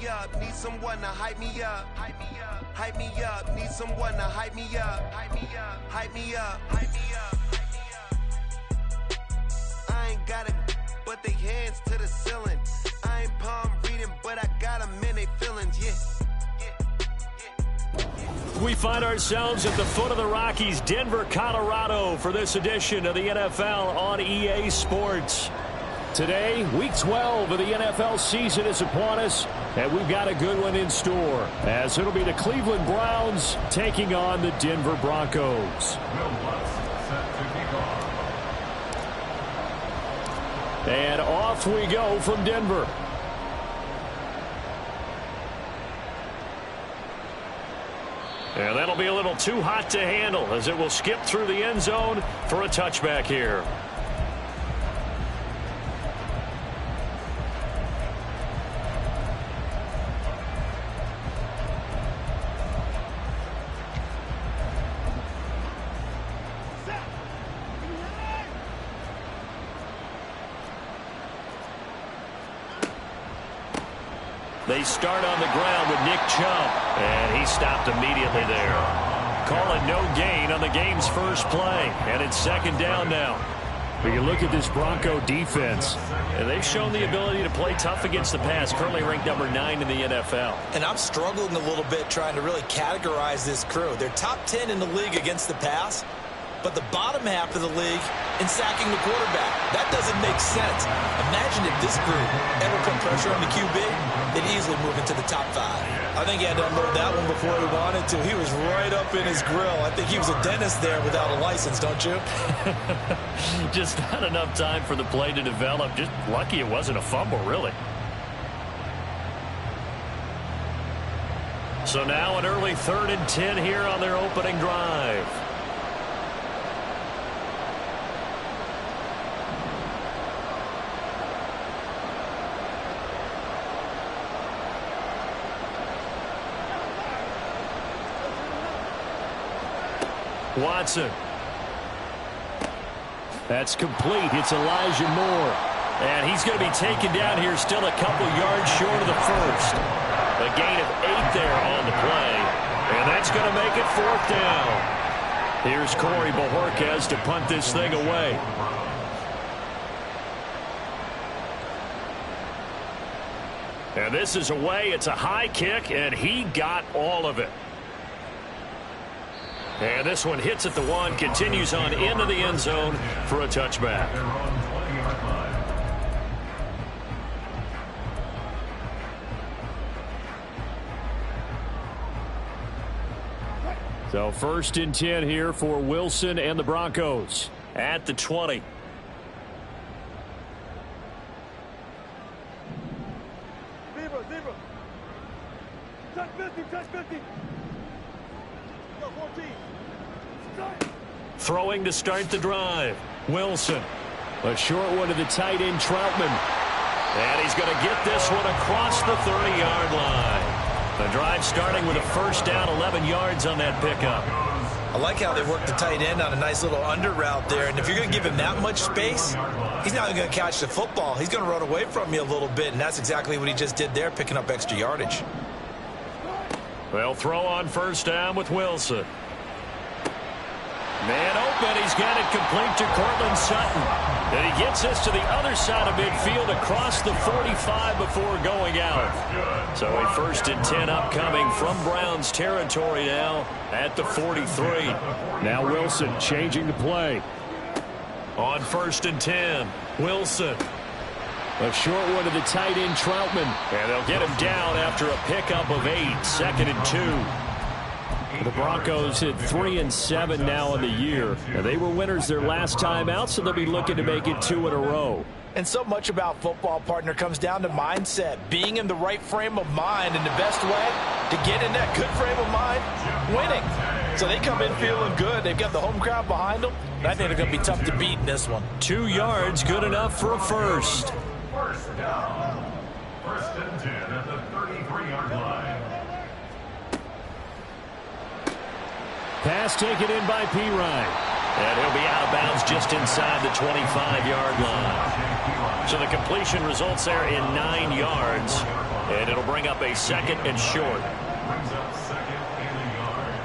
up, need someone to hype me up. Hype me up, hype me up, need someone to hype me up. Hype me up, hype me up, hype me up, hype me up. I ain't got it, but they hands to the ceiling. I ain't palm reading, but I got them in they feelings, yeah. We find ourselves at the foot of the Rockies, Denver, Colorado, for this edition of the NFL on EA Sports. Today, Week 12 of the NFL season is upon us, and we've got a good one in store, as it'll be the Cleveland Browns taking on the Denver Broncos. And off we go from Denver. And that'll be a little too hot to handle as it will skip through the end zone for a touchback here. They start on the ground with Nick Chubb, and he stopped immediately there. Calling no gain on the game's first play, and it's second down now. But you look at this Bronco defense, and they've shown the ability to play tough against the pass, currently ranked number 9 in the NFL. And I'm struggling a little bit trying to really categorize this crew. They're top 10 in the league against the pass, but the bottom half of the league in sacking the quarterback. That doesn't make sense. Imagine if this group ever put pressure on the QB, they'd easily move into the top 5. I think he had to unload that one before he wanted to. He was right up in his grill. I think he was a dentist there without a license, don't you? Just not enough time for the play to develop. Just lucky it wasn't a fumble, really. So now an early 3rd and 10 here on their opening drive. Watson. That's complete. It's Elijah Moore. And he's going to be taken down here still a couple yards short of the first. A gain of 8 there on the play. And that's going to make it 4th down. Here's Corey Bojorquez to punt this thing away. And this is away. It's a high kick, and he got all of it. And this one hits at the 1, continues on into the end zone for a touchback. So 1st and 10 here for Wilson and the Broncos at the 20. Zebra. Touch 50. Go 14. Throwing to start the drive. Wilson. A short one to the tight end, Troutman. And he's going to get this one across the 30-yard line. The drive starting with a first down, 11 yards on that pickup. I like how they work the tight end on a nice little under route there. And if you're going to give him that much space, he's not going to catch the football. He's going to run away from you a little bit, and that's exactly what he just did there, picking up extra yardage. They'll throw on first down with Wilson. Man open, he's got it complete to Cortland Sutton. And he gets this to the other side of midfield across the 45 before going out. So a 1st and 10 upcoming from Browns territory now at the 43. Now Wilson changing the play. On 1st and 10, Wilson. A short one to the tight end, Troutman. And they'll get him down after a pickup of 8, 2nd and 2. The Broncos hit 3-7 now in the year. And they were winners their last time out, so they'll be looking to make it 2 in a row. And so much about football, partner, comes down to mindset. Being in the right frame of mind, and the best way to get in that good frame of mind, winning. So they come in feeling good. They've got the home crowd behind them. I think they're going to be tough to beat in this one. 2 yards, good enough for a first. First down. 1st and 10 at the 33-yard line. Pass taken in by Pirine. And he'll be out of bounds just inside the 25-yard line. So the completion results there in 9 yards. And And it'll bring up a second and short. Brings up second and a yard.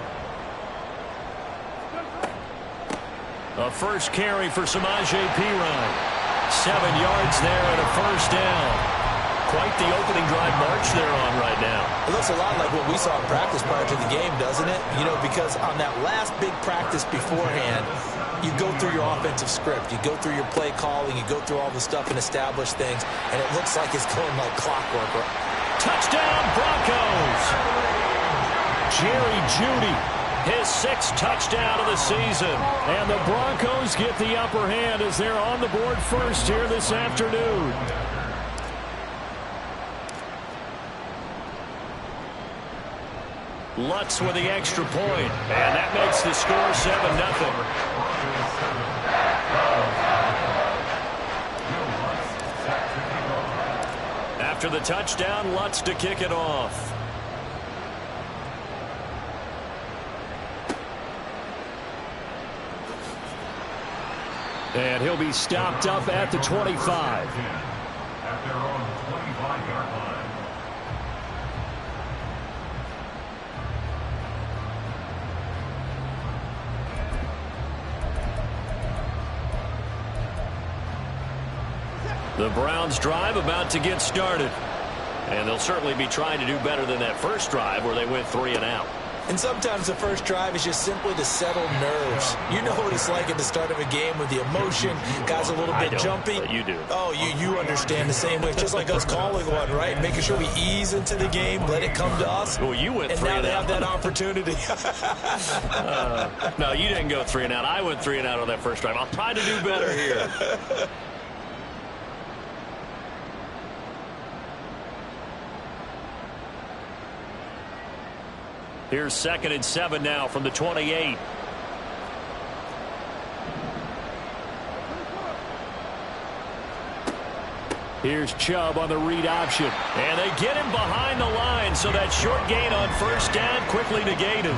A first carry for Samaje Perine. 7 yards there and a first down. Quite the opening drive march they're on right now. It looks a lot like what we saw in practice prior to the game, doesn't it? You know, because on that last big practice beforehand, you go through your offensive script. You go through your play calling. You go through all the stuff and establish things, and it looks like it's going like clockwork. Touchdown, Broncos! Jerry Jeudy, his 6th touchdown of the season. And the Broncos get the upper hand as they're on the board first here this afternoon. Lutz with the extra point, and that makes the score 7-0. After the touchdown, Lutz to kick it off. And he'll be stopped up at the 25. At their own 25-yard line. The Browns drive about to get started. And they'll certainly be trying to do better than that first drive where they went 3 and out. And sometimes the first drive is just simply to settle nerves. You know what it's like at the start of a game with the emotion. Guys a little bit jumpy. But you do. Oh, you understand the same way. It's just like us calling one, right? Making sure we ease into the game, let it come to us. Well, you went 3 and and now out. they have that opportunity. No, you didn't go 3 and out. I went 3 and out on that first drive. I'll try to do better here. Here's 2nd and 7 now from the 28. Here's Chubb on the read option. And they get him behind the line, so that short gain on first down quickly negated.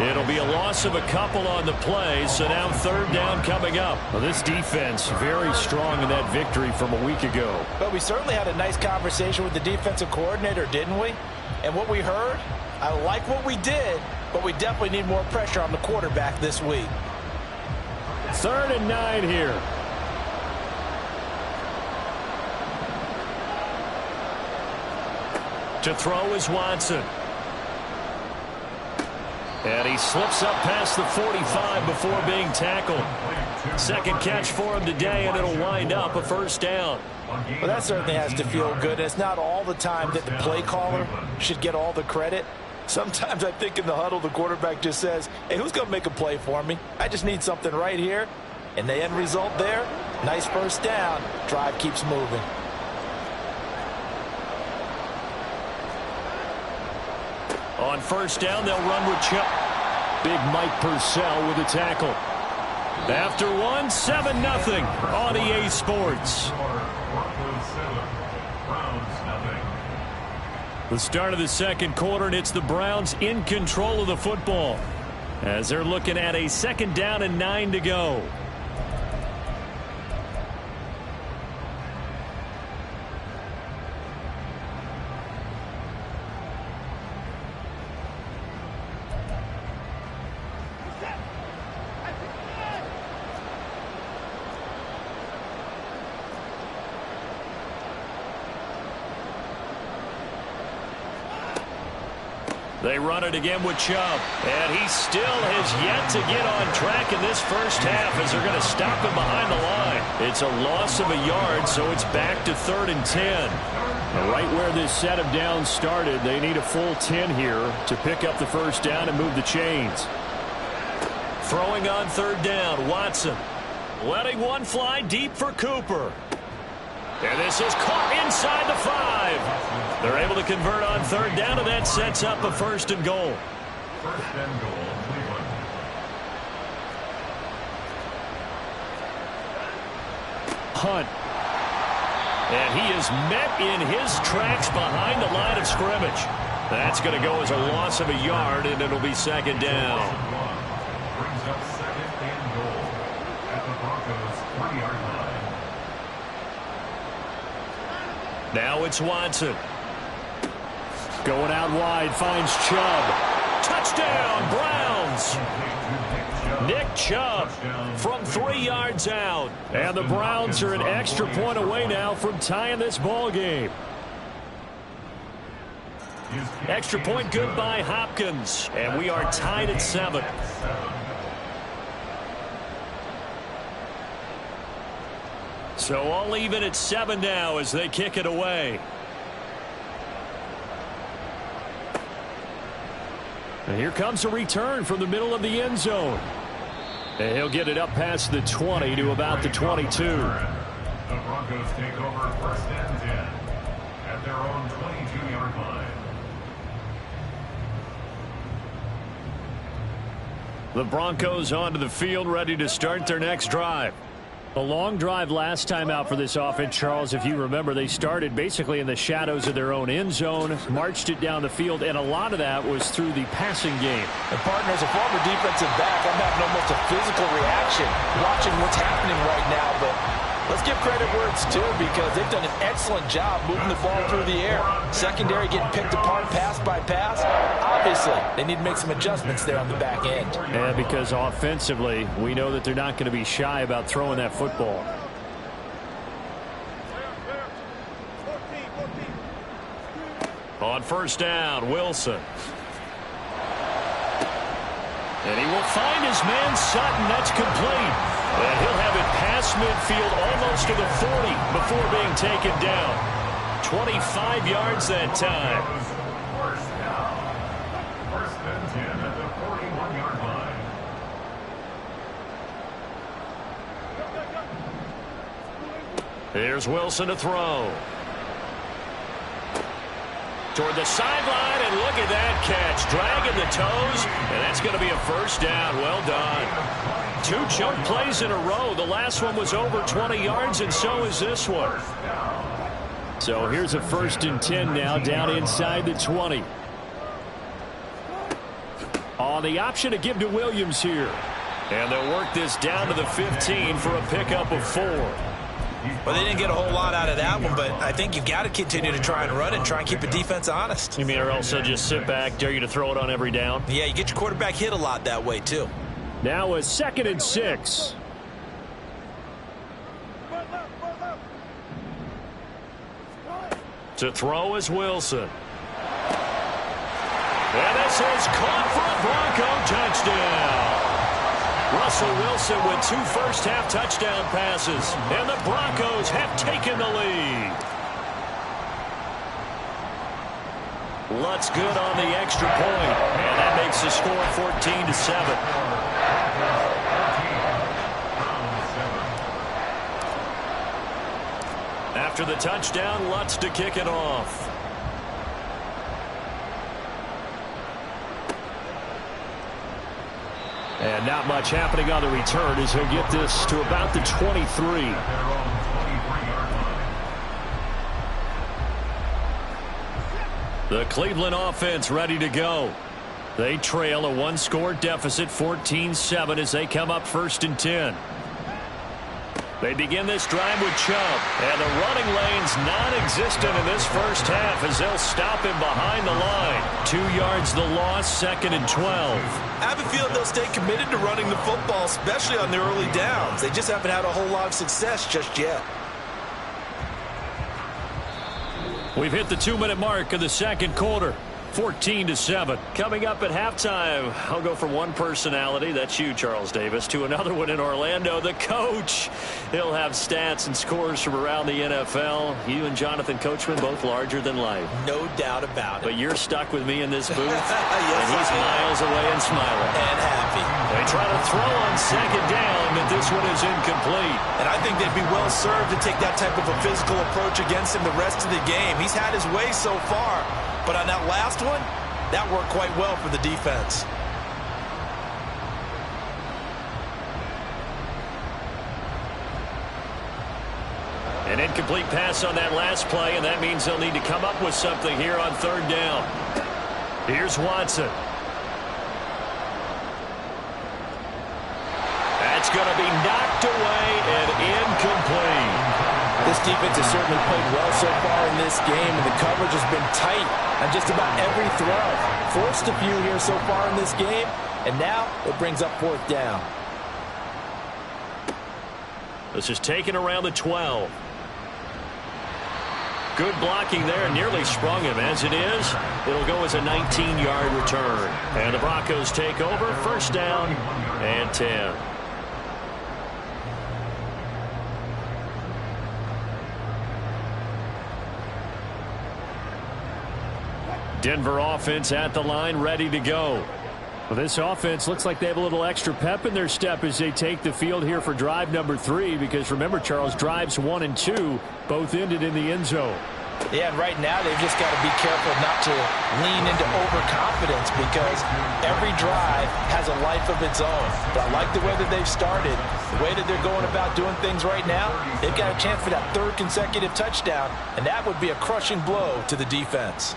It'll be a loss of a couple on the play, so now 3rd down coming up. Well, this defense very strong in that victory from a week ago. But we certainly had a nice conversation with the defensive coordinator, didn't we? And what we heard, I like what we did, but we definitely need more pressure on the quarterback this week. 3rd and 9 here. To throw is Watson. And he slips up past the 45 before being tackled. 2nd catch for him today, and it'll wind up a first down. Well, that certainly has to feel good. It's not all the time that the play caller should get all the credit. Sometimes I think in the huddle, the quarterback just says, hey, who's going to make a play for me? I just need something right here. And the end result there, nice first down. Drive keeps moving. On first down, they'll run with Chubb. Big Mike Purcell with a tackle. After one, 7-0 on EA Sports. The start of the 2nd quarter, and it's the Browns in control of the football as they're looking at a 2nd down and 9 to go. They run it again with Chubb. And he still has yet to get on track in this first half as they're going to stop him behind the line. It's a loss of a yard, so it's back to 3rd and 10. Right where this set of downs started, they need a full 10 here to pick up the first down and move the chains. Throwing on 3rd down, Watson. Letting one fly deep for Cooper. And this is caught inside the 5. They're able to convert on 3rd down, and that sets up a 1st and goal. 1st and goal, Cleveland. Hunt. And he is met in his tracks behind the line of scrimmage. That's going to go as a loss of a yard, and it'll be 2nd down. Brings up 2nd and goal at the Broncos' 3-yard line. Now it's Watson. Going out wide, finds Chubb. Touchdown, Browns. Nick Chubb from 3 yards out. And the Browns are an extra point away now from tying this ball game. Extra point good by Hopkins. And we are tied at 7. So all even at 7 now as they kick it away. And here comes a return from the middle of the end zone. And he'll get it up past the 20 to about the 22. The Broncos take over 1st and 10 at their own 22-yard line. The Broncos onto the field, ready to start their next drive. A long drive last time out for this offense, Charles. If you remember, they started basically in the shadows of their own end zone, marched it down the field, and a lot of that was through the passing game. And partner, as a former defensive back, I'm having almost a physical reaction watching what's happening right now. But let's give credit where it's due, because they've done an excellent job moving the ball through the air. Secondary getting picked apart pass by pass. Obviously, they need to make some adjustments there on the back end. Yeah, because offensively, we know that they're not going to be shy about throwing that football. On 1st down, Wilson. And he will find his man Sutton. That's complete. And he'll have it past midfield almost to the 40 before being taken down. 25 yards that time. 1st and 10 at the 41-yard line. Here's Wilson to throw. Toward the sideline, and look at that catch. Dragging the toes, and that's going to be a 1st down. Well done. 2 jump plays in a row. The last one was over 20 yards, and so is this one. So here's a 1st and 10 now, down inside the 20. On the option to give to Williams here. And they'll work this down to the 15 for a pickup of 4. Well, they didn't get a whole lot out of that one, but I think you've got to continue to try and run and try and keep the defense honest. You mean, or else they'll just sit back, dare you to throw it on every down? Yeah, you get your quarterback hit a lot that way, too. Now a 2nd and 6. To throw is Wilson. And this is caught for a Bronco touchdown. Russell Wilson with 2 first-half touchdown passes, and the Broncos have taken the lead. Lutz good on the extra point, and that makes the score 14-7. After the touchdown, Lutz to kick it off. And not much happening on the return as he'll get this to about the 23. The Cleveland offense ready to go. They trail a 1-score deficit, 14-7, as they come up 1st and 10. They begin this drive with Chubb, and the running lane's non-existent in this 1st half as they'll stop him behind the line. 2 yards the loss, 2nd and 12. I have a feeling they'll stay committed to running the football, especially on their early downs. They just haven't had a whole lot of success just yet. We've hit the 2-minute mark of the 2nd quarter. 14-7. Coming up at halftime, I'll go from one personality, that's you, Charles Davis, to another one in Orlando, the coach. He'll have stats and scores from around the NFL. You and Jonathan Coachman, both larger than life. No doubt about it. But you're stuck with me in this booth, yes, and he's miles away and smiling. And happy. They try to throw on 2nd down, but this one is incomplete. And I think they'd be well served to take that type of a physical approach against him the rest of the game. He's had his way so far. But on that last one, that worked quite well for the defense. An incomplete pass on that last play, and that means they'll need to come up with something here on 3rd down. Here's Watson. That's going to be knocked away and incomplete. This defense has certainly played well so far in this game, and the coverage has been tight on just about every throw. Forced a few here so far in this game, and now it brings up 4th down. This is taken around the 12. Good blocking there, nearly sprung him. As it is, it'll go as a 19-yard return. And the Broncos take over, 1st down and 10. Denver offense at the line, ready to go. Well, this offense looks like they have a little extra pep in their step as they take the field here for drive number 3, because remember, Charles, drives 1 and 2 both ended in the end zone. Yeah, and right now they've just got to be careful not to lean into overconfidence, because every drive has a life of its own. But I like the way that they've started, the way that they're going about doing things right now. They've got a chance for that 3rd consecutive touchdown, and that would be a crushing blow to the defense.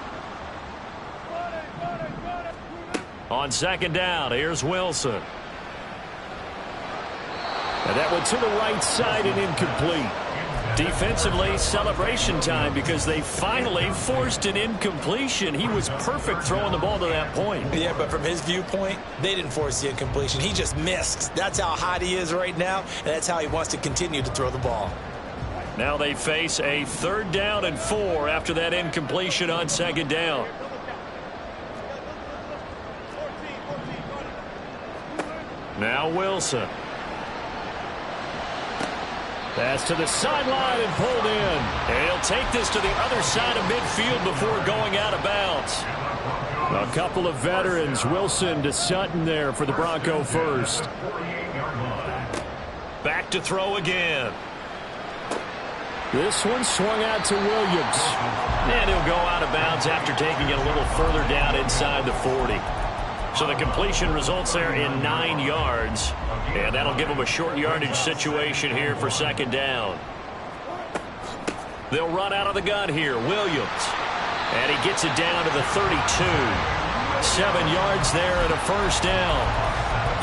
On 2nd down, here's Wilson. And that one to the right side and incomplete. Defensively, celebration time, because they finally forced an incompletion. He was perfect throwing the ball to that point. Yeah, but from his viewpoint, they didn't force the incompletion. He just missed. That's how hot he is right now, and that's how he wants to continue to throw the ball. Now they face a 3rd down and 4 after that incompletion on 2nd down. Now Wilson. Pass to the sideline and pulled in. And he'll take this to the other side of midfield before going out of bounds. A couple of veterans, Wilson to Sutton there for the Bronco first. Back to throw again. This one swung out to Williams. And he'll go out of bounds after taking it a little further down inside the 40. So the completion results there in 9 yards. And that'll give them a short yardage situation here for 2nd down. They'll run out of the gun here. Williams. And he gets it down to the 32. 7 yards there and a 1st down.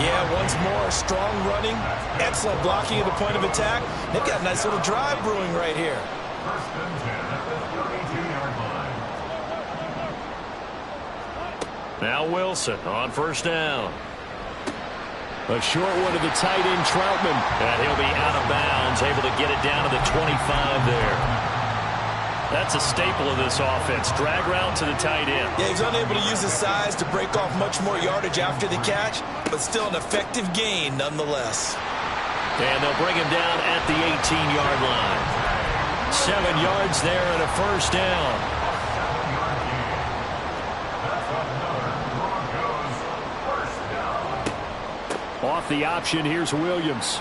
Yeah, once more, strong running, excellent blocking at the point of attack. They've got a nice little drive brewing right here. 1st and 10 at the 32-yard line. Now Wilson on 1st down. A short one to the tight end, Troutman. And he'll be out of bounds, able to get it down to the 25 there. That's a staple of this offense. Drag route to the tight end. Yeah, he's unable to use his size to break off much more yardage after the catch, but still an effective gain nonetheless. And they'll bring him down at the 18-yard line. 7 yards there and a 1st down. Off the option, here's Williams.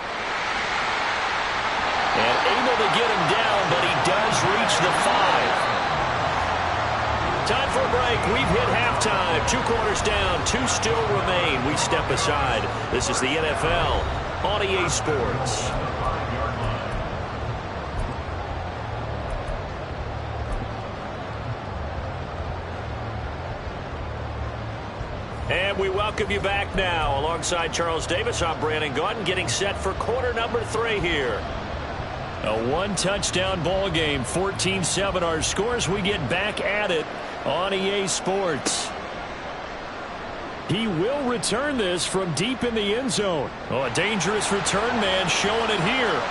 And able to get him down, but he does reach the 5. Time for a break. We've hit halftime. 2 quarters down, 2 still remain. We step aside. This is the NFL on EA Sports. And we welcome you back now. Alongside Charles Davis, I'm Brandon Gaudin, getting set for quarter number 3 here. A 1-touchdown ball game, 14-7 our scores. We get back at it on EA Sports. He will return this from deep in the end zone. Oh, a dangerous return man showing it here.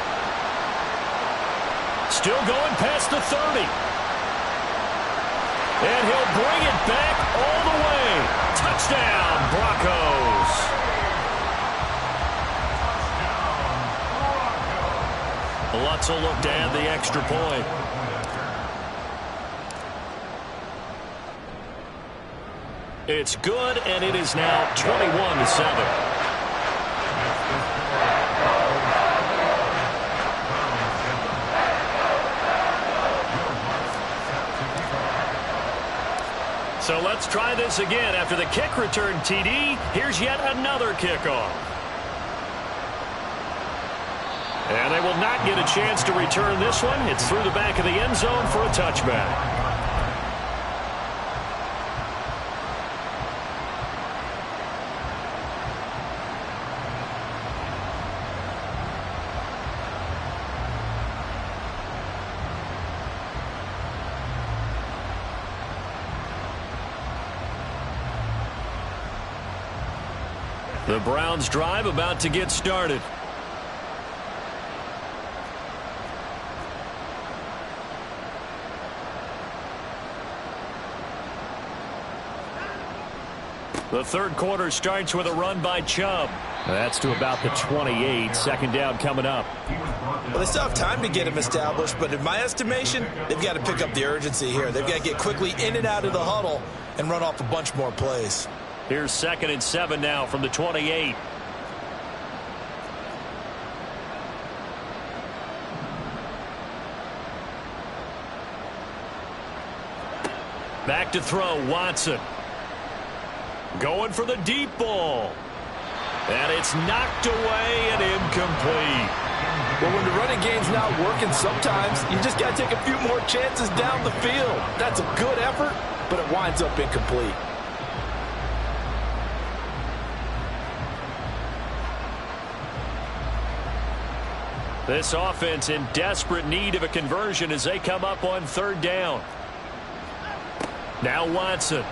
Still going past the 30. And he'll bring it back all the way. Touchdown, Broncos. Lutz will look to add the extra point. It's good, and it is now 21-7. So let's try this again. After the kick return TD, here's yet another kickoff. And they will not get a chance to return this one. It's through the back of the end zone for a touchback. The Browns drive about to get started. The third quarter starts with a run by Chubb. That's to about the 28. Second down coming up. Well, they still have time to get him established, but in my estimation, they've got to pick up the urgency here. They've got to get quickly in and out of the huddle and run off a bunch more plays. Here's 2nd and 7 now from the 28. Back to throw, Watson. Going for the deep ball. And it's knocked away and incomplete. Well, when the running game's not working, sometimes you just got to take a few more chances down the field. That's a good effort, but it winds up incomplete. This offense in desperate need of a conversion as they come up on 3rd down. Now Watson.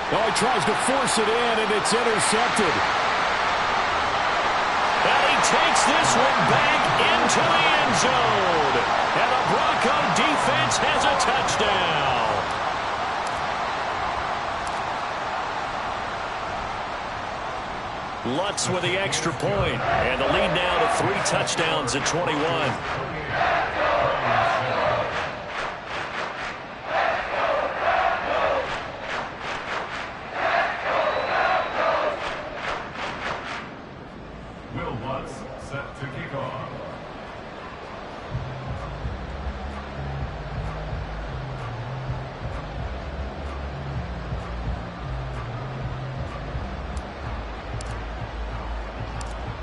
Oh, he tries to force it in, and it's intercepted. And he takes this one back into the end zone. And the Bronco defense has a touchdown. Lutz with the extra point. And the lead now to 3 touchdowns at 21.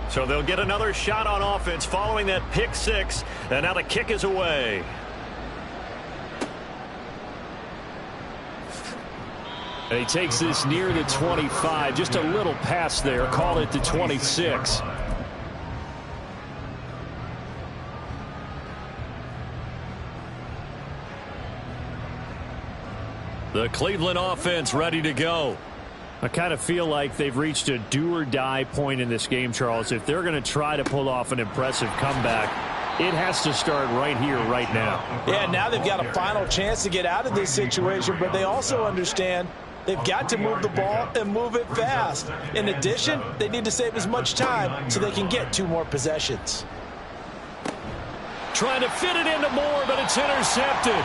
So they'll get another shot on offense following that pick 6. And now the kick is away. And he takes this near the 25. Just a little pass there. Call it the 26. The Cleveland offense ready to go. I kind of feel like they've reached a do-or-die point in this game, Charles. If they're going to try to pull off an impressive comeback, it has to start right here, right now. Yeah, now they've got a final chance to get out of this situation, but they also understand they've got to move the ball and move it fast. In addition, they need to save as much time so they can get 2 more possessions. Trying to fit it into Moore, but it's intercepted.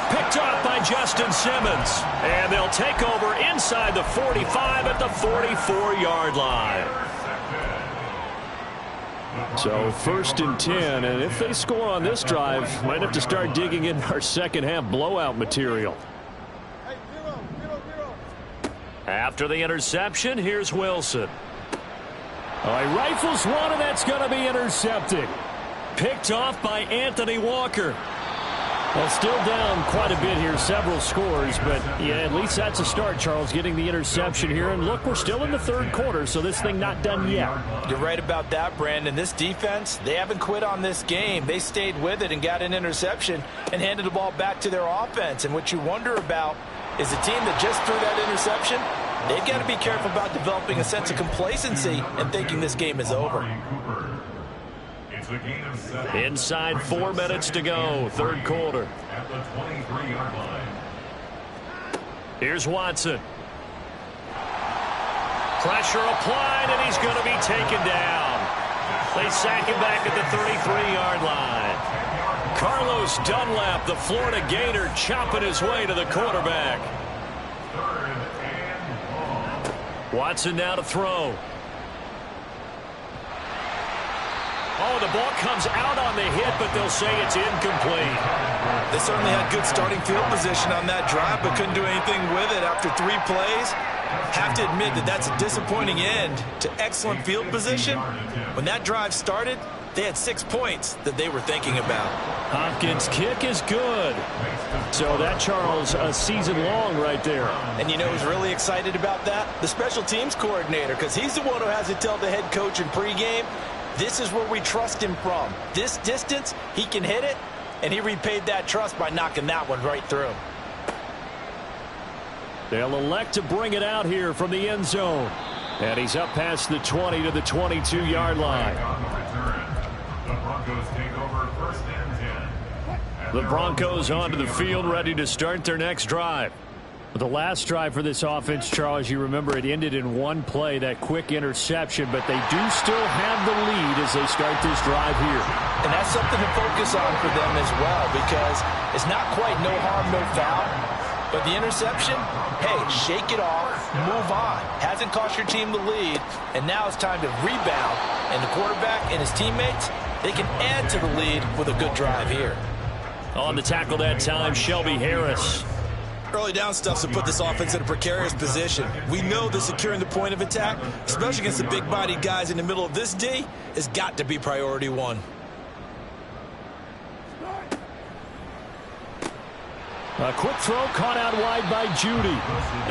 Picked off by Justin Simmons. And they'll take over inside the 45 at the 44-yard line. So 1st and 10, and if they score on this drive, might have to start digging in our second-half blowout material. After the interception, here's Wilson. He rifles one, and that's going to be intercepted. Picked off by Anthony Walker. Well, still down quite a bit here, several scores, but yeah, at least that's a start, Charles, getting the interception here. And look, we're still in the 3rd quarter, so this thing not done yet. You're right about that, Brandon. This defense, they haven't quit on this game. They stayed with it and got an interception and handed the ball back to their offense. And what you wonder about is the team that just threw that interception, they've got to be careful about developing a sense of complacency and thinking this game is over. Inside 4 minutes to go, 3rd quarter. At the 23-yard line. Here's Watson. Pressure applied, and he's going to be taken down. They sack him back at the 33-yard line. Carlos Dunlap, the Florida Gator, chopping his way to the quarterback. Watson now to throw. Oh, the ball comes out on the hit, but they'll say it's incomplete. They certainly had good starting field position on that drive, but couldn't do anything with it after 3 plays. Have to admit that that's a disappointing end to excellent field position. When that drive started, they had 6 points that they were thinking about. Hopkins' kick is good. So that, Charles, a season long right there. And you know who's really excited about that? The special teams coordinator, because he's the one who has to tell the head coach in pregame, this is where we trust him from. This distance, he can hit it, and he repaid that trust by knocking that one right through. They'll elect to bring it out here from the end zone. And he's up past the 20 to the 22-yard line. The Broncos take over first and 10. The Broncos onto the field, ready to start their next drive. The last drive for this offense, Charles, you remember it ended in one play, that quick interception, but they do still have the lead as they start this drive here. And that's something to focus on for them as well, because it's not quite no harm, no foul. But the interception, hey, shake it off, move on. Hasn't cost your team the lead, and now it's time to rebound. And the quarterback and his teammates, they can add to the lead with a good drive here. On the tackle that time, Shelby Harris. Early down stuff to put this offense in a precarious position. We know that securing the point of attack, especially against the big-bodied guys in the middle of this D, has got to be priority one. A quick throw caught out wide by Judy.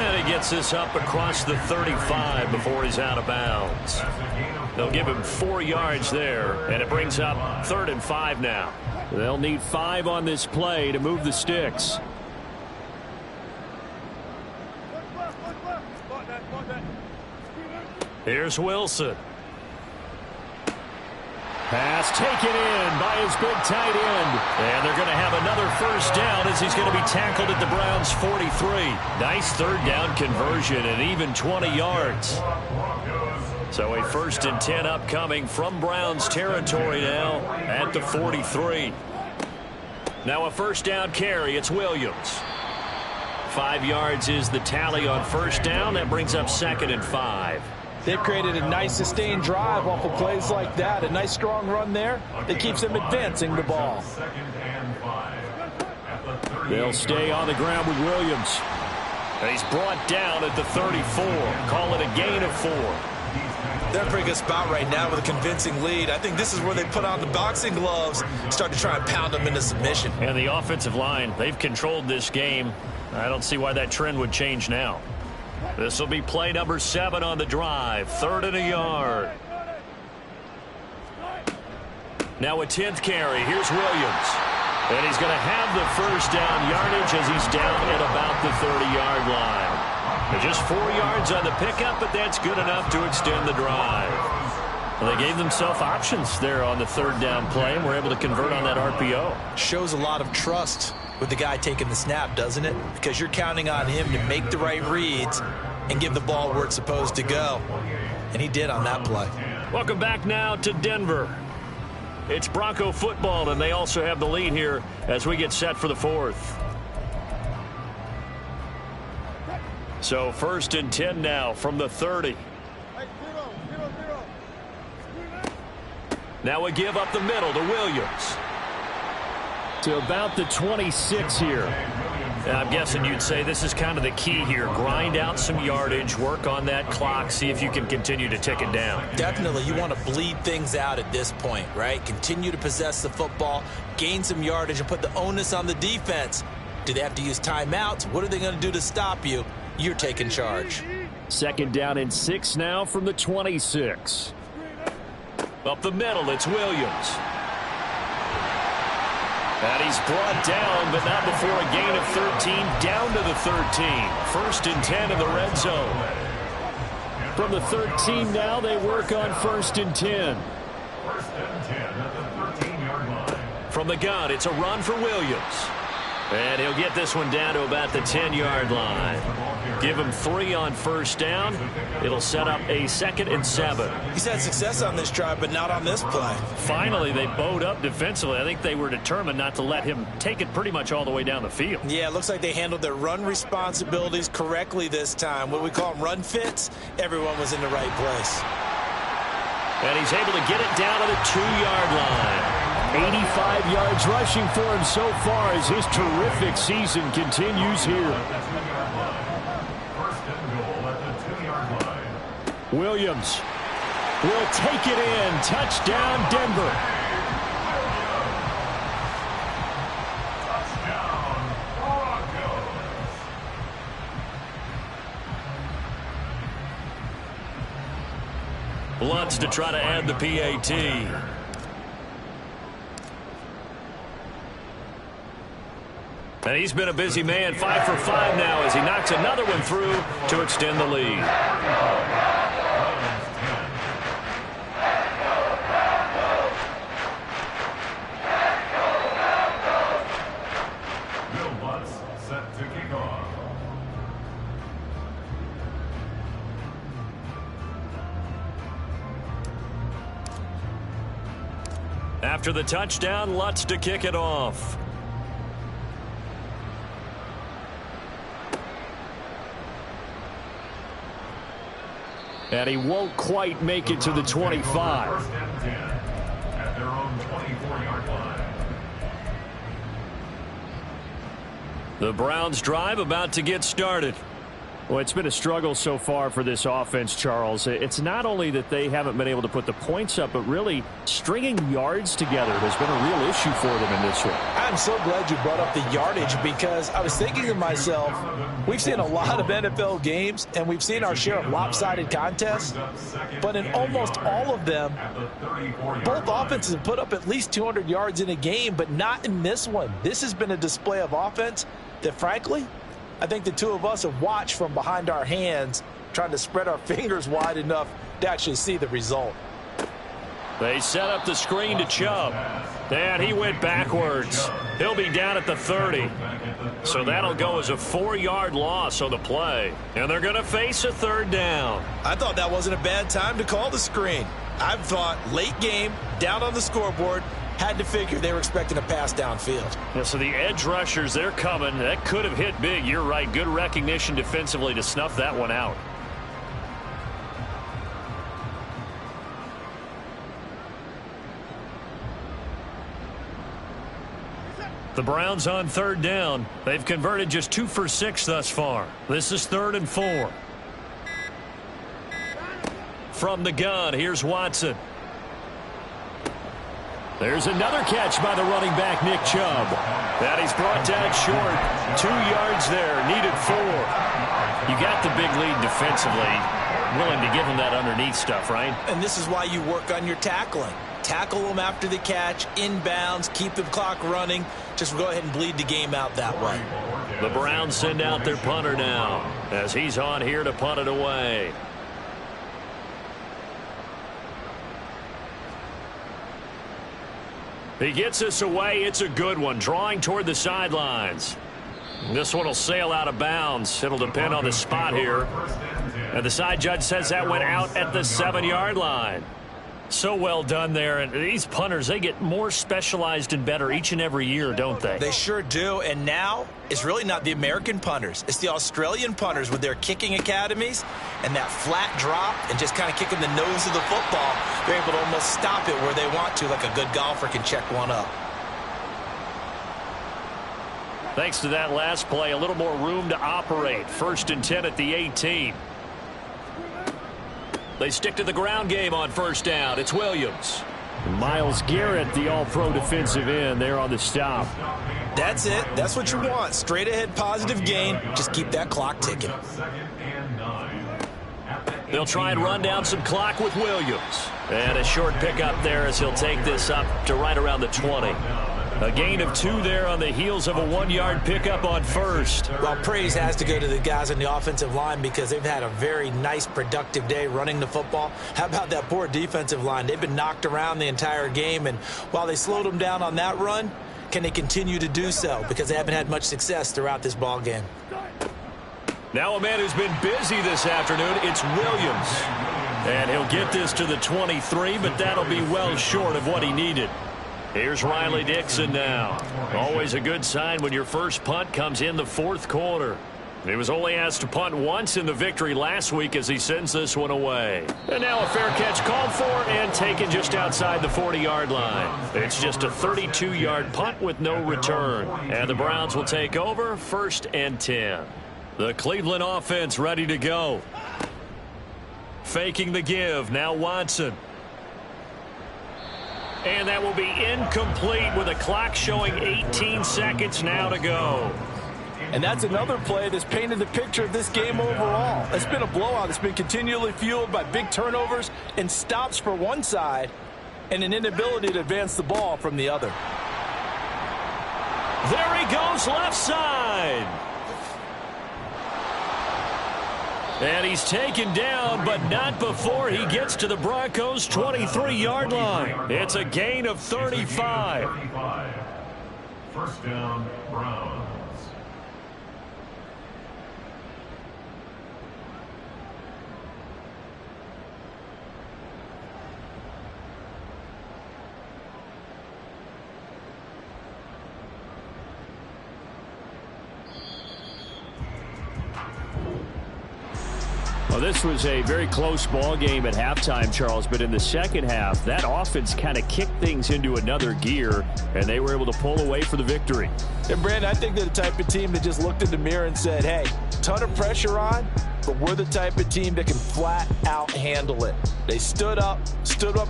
And he gets this up across the 35 before he's out of bounds. They'll give him 4 yards there, and it brings up 3rd and 5 now. They'll need 5 on this play to move the sticks. Here's Wilson. Pass taken in by his big tight end. And they're going to have another first down as he's going to be tackled at the Browns' 43. Nice 3rd down conversion and even 20 yards. So a 1st and 10 upcoming from Browns territory now at the 43. Now a 1st down carry. It's Williams. 5 yards is the tally on 1st down. That brings up 2nd and 5. They've created a nice sustained drive off of plays like that. A nice strong run there that keeps them advancing the ball. They'll stay on the ground with Williams. And he's brought down at the 34. Call it a gain of 4. They're in a pretty good spot right now with a convincing lead. I think this is where they put on the boxing gloves, start to try and pound them into submission. And the offensive line, they've controlled this game. I don't see why that trend would change now. This will be play number 7 on the drive. 3rd and a yard. Now a 10th carry. Here's Williams. And he's going to have the 1st down yardage as he's down at about the 30-yard line. Just 4 yards on the pickup, but that's good enough to extend the drive. Well, they gave themselves options there on the 3rd down play and were able to convert on that RPO. Shows a lot of trust with the guy taking the snap, doesn't it? Because you're counting on him to make the right reads and give the ball where it's supposed to go. And he did on that play. Welcome back now to Denver. It's Bronco football, and they also have the lead here as we get set for the 4th. So 1st and 10 now from the 30. Now a give up the middle to Williams. To about the 26 here. I'm guessing you'd say this is kind of the key here. Grind out some yardage, work on that clock, see if you can continue to tick it down. Definitely, you want to bleed things out at this point, right? Continue to possess the football, gain some yardage, and put the onus on the defense. Do they have to use timeouts? What are they going to do to stop you? You're taking charge. 2nd down and 6 now from the 26. Up the middle, it's Williams. And he's brought down, but not before a gain of 13, down to the 13. 1st and 10 in the red zone. From the 13 now, they work on 1st and 10. 1st and 10 at the 13-yard line. From the gun, it's a run for Williams. And he'll get this one down to about the 10-yard line. Give him 3 on 1st down. It'll set up a 2nd and 7. He's had success on this drive, but not on this play. Finally, they bowed up defensively. I think they were determined not to let him take it pretty much all the way down the field. Yeah, it looks like they handled their run responsibilities correctly this time. What we call them run fits, everyone was in the right place. And he's able to get it down to the 2-yard line. 85 yards rushing for him so far as his terrific season continues here. Williams will take it in. Touchdown, Denver. Lutz to try to add the PAT. And he's been a busy man, 5 for 5 now as he knocks another one through to extend the lead. Set to kick off. After the touchdown, Lutz to kick it off. And he won't quite make it to the 25. First and 10 at their own 24-yard line. The Browns drive about to get started. Well, it's been a struggle so far for this offense, Charles. It's not only that they haven't been able to put the points up, but really stringing yards together has been a real issue for them in this one. I'm so glad you brought up the yardage because I was thinking to myself, we've seen a lot of NFL games and we've seen our share of lopsided contests, but in almost all of them, both offenses have put up at least 200 yards in a game, but not in this one. This has been a display of offense that, frankly, I think the two of us have watched from behind our hands, trying to spread our fingers wide enough to actually see the result. They set up the screen to Chubb. And he went backwards. He'll be down at the 30. So that'll go as a 4-yard loss on the play. And they're going to face a third down. I thought that wasn't a bad time to call the screen. I thought late game, down on the scoreboard, had to figure they were expecting a pass downfield. Yeah, so the edge rushers, they're coming. That could have hit big. You're right. Good recognition defensively to snuff that one out. The Browns on third down. They've converted just 2 for 6 thus far. This is 3rd and 4. From the gun, here's Watson. There's another catch by the running back, Nick Chubb. And he's brought down short. 2 yards there, needed 4. You got the big lead defensively. Willing to give him that underneath stuff, right? And this is why you work on your tackling. Tackle them after the catch, inbounds, keep the clock running. Just go ahead and bleed the game out that way. The Browns send out their punter now as he's on here to punt it away. He gets this away. It's a good one, drawing toward the sidelines. This one will sail out of bounds. It'll depend on the spot here. And the side judge says that went out at the 7-yard line. So well done there. And these punters, they get more specialized and better each and every year, don't they? They sure do. And now it's really not the American punters. It's the Australian punters with their kicking academies and that flat drop and just kind of kicking the nose of the football. They're able to almost stop it where they want to, like a good golfer can check one up. Thanks to that last play, a little more room to operate. 1st and 10 at the 18. They stick to the ground game on 1st down. It's Williams. Myles Garrett, the all-pro defensive end, there on the stop. That's it. That's what you want. Straight ahead positive gain. Just keep that clock ticking. They'll try and run down some clock with Williams. And a short pickup there as he'll take this up to right around the 20. A gain of 2 there on the heels of a 1-yard pickup on 1st. Well, praise has to go to the guys on the offensive line because they've had a very nice, productive day running the football. How about that poor defensive line? They've been knocked around the entire game, and while they slowed them down on that run, can they continue to do so? Because they haven't had much success throughout this ball game. Now a man who's been busy this afternoon, it's Williams. And he'll get this to the 23, but that'll be well short of what he needed. Here's Riley Dixon now. Always a good sign when your first punt comes in the 4th quarter. He was only asked to punt once in the victory last week as he sends this one away. And now a fair catch called for and taken just outside the 40-yard line. It's just a 32-yard punt with no return. And the Browns will take over 1st and 10. The Cleveland offense ready to go. Faking the give. Now Watson. And that will be incomplete with a clock showing 18 seconds now to go. And that's another play that's painted the picture of this game overall. It's been a blowout. It's been continually fueled by big turnovers and stops for one side and an inability to advance the ball from the other. There he goes left side. And he's taken down, but not before he gets to the Broncos' 23-yard line. It's a gain of 35. First down, Browns. Well, this was a very close ball game at halftime, Charles, but in the second half, that offense kind of kicked things into another gear, and they were able to pull away for the victory. And, Brandon, I think they're the type of team that just looked in the mirror and said, hey, ton of pressure on, but we're the type of team that can flat out handle it. They stood up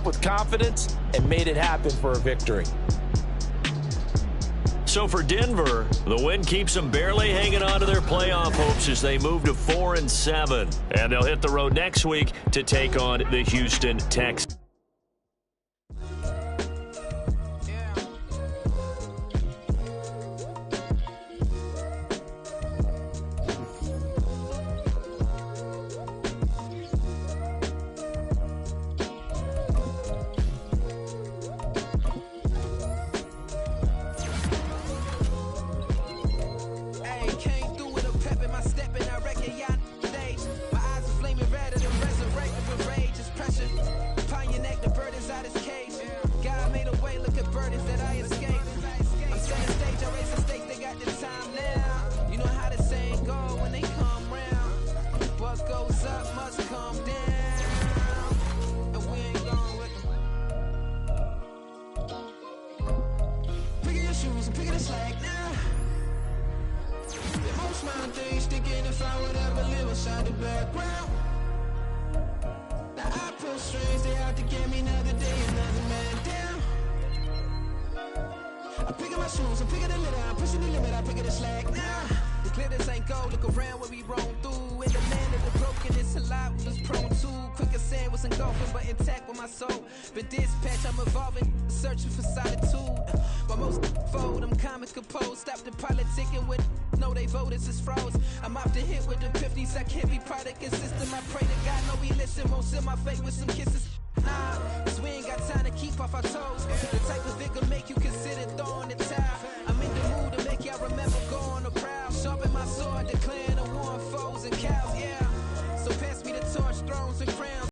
with confidence, and made it happen for a victory. So for Denver, the win keeps them barely hanging on to their playoff hopes as they move to 4-7. And they'll hit the road next week to take on the Houston Texans. Cause we ain't got time to keep off our toes. The type of victim make you consider throwing it